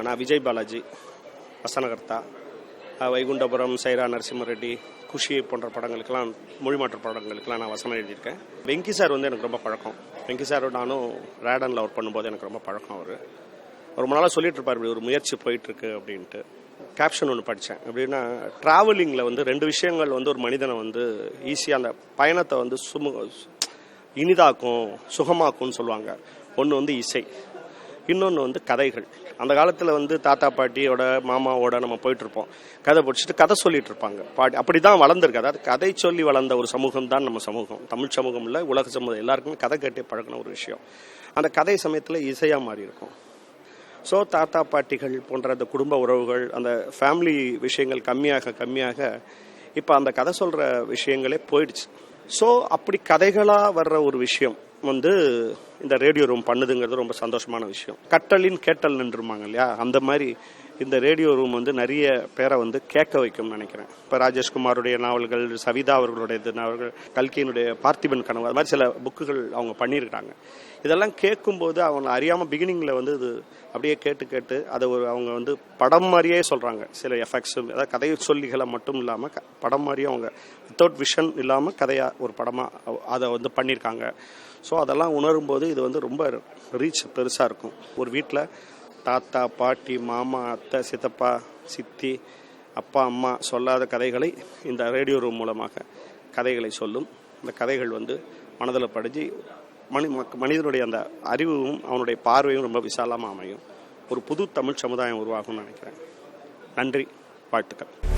நான் விஜய் பாலாஜி, வசனகர்த்தா, வைகுண்டபுரம், சைரா நரசிம்ம ரெட்டி, குஷி போன்ற படங்களுக்கெல்லாம், மொழிமாற்ற படங்களுக்கெல்லாம் நான் வசனம் எழுதியிருக்கேன். வெங்கி சார் வந்து எனக்கு ரொம்ப பழக்கம். வெங்கி சாரோட நானும் ரேடனில் ஒர்க் பண்ணும்போது எனக்கு ரொம்ப பழக்கம். அவர் ரொம்ப நாளாக சொல்லிட்டு இருப்பார், இப்படி ஒரு முயற்சி போயிட்டுருக்கு அப்படின்ட்டு. கேப்ஷன் ஒன்று படித்தேன். எப்படின்னா, ட்ராவலிங்கில் வந்து 2 விஷயங்கள் வந்து ஒரு மனிதனை வந்து ஈஸியாக அந்த பயணத்தை வந்து இனிதாக்கும், சுகமாக்கும்னு சொல்லுவாங்க. ஒன்று வந்து இசை, இன்னொன்று வந்து கதைகள். அந்த காலத்தில் வந்து தாத்தா பாட்டியோட மாமாவோட நம்ம போயிட்டுருப்போம், கதை பிடிச்சிட்டு கதை சொல்லிட்டு இருப்பாங்க. அப்படி தான் வளர்ந்துருக்கு. அதாவது கதை சொல்லி வளர்ந்த ஒரு சமூகம் தான் நம்ம சமூகம். தமிழ் சமூகம் இல்லை, உலக சமூகம், எல்லாருக்குமே கதை கேட்டே பழகின ஒரு விஷயம். அந்த கதை சமயத்தில் இசையாக மாறி இருக்கும். ஸோ தாத்தா பாட்டிகள் போன்ற அந்த குடும்ப உறவுகள், அந்த ஃபேமிலி விஷயங்கள் கம்மியாக இப்போ அந்த கதை சொல்கிற விஷயங்களே போயிடுச்சு. ஸோ அப்படி கதைகளாக வர்ற ஒரு விஷயம் வந்து இந்த ரேடியோ ரூம் பண்ணுதுங்கிறது ரொம்ப சந்தோஷமான விஷயம். கட்டலின் கேட்டல் நின்றுமாங்க இல்லையா, அந்த மாதிரி இந்த ரேடியோ ரூம் வந்து நிறைய பேரை வந்து கேட்க வைக்கும்னு நினைக்கிறேன். இப்போ ராஜேஷ்குமாருடைய நாவல்கள், சவிதா அவர்களுடைய நாவல்கள், கல்கியினுடைய பார்த்திபன் கனவு, அது மாதிரி சில புக்குகள் அவங்க பண்ணியிருக்காங்க. இதெல்லாம் கேட்கும்போது அவங்க அறியாமல் பிகினிங்கில் வந்து இது அப்படியே கேட்டு அதை அவங்க வந்து படம் மாதிரியே சொல்கிறாங்க. சில எஃபெக்ட்ஸ், அதாவது கதை சொல்லிகளை மட்டும் இல்லாமல் படம் மாதிரியே அவங்க வித்தவுட் விஷன் இல்லாமல் கதையாக ஒரு படமாக அதை வந்து பண்ணியிருக்காங்க. ஸோ அதெல்லாம் உணரும்போது இது வந்து ரொம்ப ரீச் பெருசாக இருக்கும். ஒரு வீட்டில் தாத்தா பாட்டி மாமா அத்தை சித்தப்பா சித்தி அப்பா அம்மா சொல்லாத கதைகளை இந்த ரேடியோ ரூம் மூலமாக கதைகளை சொல்லும். இந்த கதைகள் வந்து மனதில் படிஞ்சு மனிதனுடைய அந்த அறிவும் அவனுடைய பார்வையும் ரொம்ப விசாலமாக அமையும். ஒரு புது தமிழ் சமுதாயம் உருவாகும்னு நினைக்கிறேன். நன்றி, வாழ்த்துக்கள்.